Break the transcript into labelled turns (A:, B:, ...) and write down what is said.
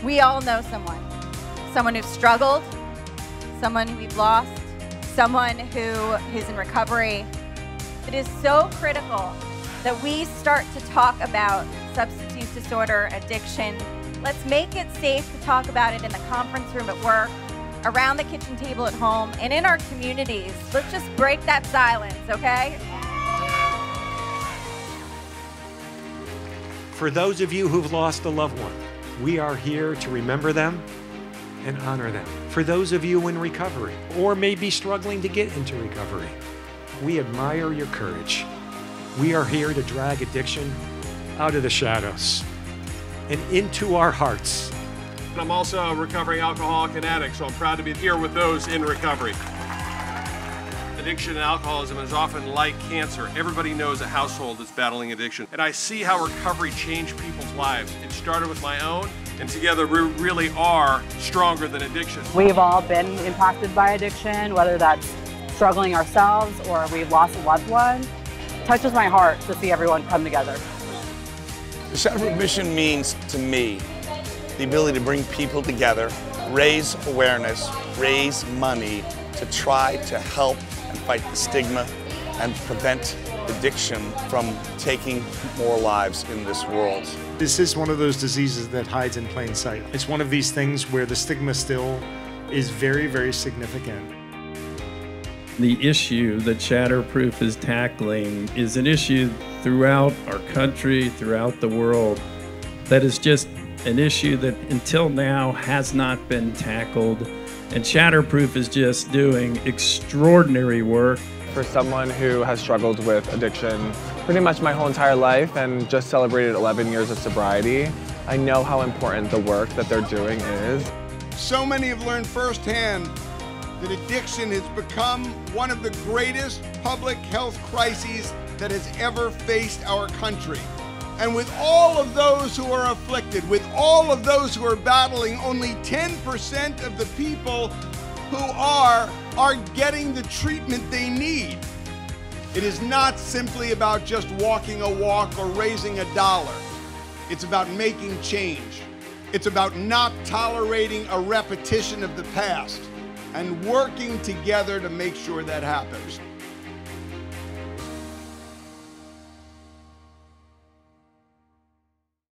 A: We all know someone who's struggled, someone who we've lost, someone who is in recovery. It is so critical that we start to talk about substance use disorder, addiction. Let's make it safe to talk about it in the conference room at work, around the kitchen table at home, and in our communities. Let's just break that silence, okay?
B: For those of you who've lost a loved one, we are here to remember them and honor them. For those of you in recovery, or maybe struggling to get into recovery, we admire your courage. We are here to drag addiction out of the shadows and into our hearts.
C: I'm also a recovering alcoholic and addict, so I'm proud to be here with those in recovery. Addiction and alcoholism is often like cancer. Everybody knows a household that's battling addiction. And I see how recovery changed people's lives. It started with my own, and together we really are stronger than addiction.
D: We've all been impacted by addiction, whether that's struggling ourselves or we've lost a loved one. It touches my heart to see everyone come together.
E: The Shatterproof mission means to me the ability to bring people together, raise awareness, raise money to try to help and fight the stigma and prevent addiction from taking more lives in this world.
F: This is one of those diseases that hides in plain sight. It's one of these things where the stigma still is very, very significant.
G: The issue that Shatterproof is tackling is an issue throughout our country, throughout the world, that is just an issue that until now has not been tackled. And Shatterproof is just doing extraordinary work.
H: For someone who has struggled with addiction pretty much my whole entire life and just celebrated 11 years of sobriety, I know how important the work that they're doing is.
I: So many have learned firsthand that addiction has become one of the greatest public health crises that has ever faced our country. And with all of those who are afflicted, with all of those who are battling, only 10% of the people who are getting the treatment they need. It is not simply about just walking a walk or raising a dollar. It's about making change. It's about not tolerating a repetition of the past and working together to make sure that happens.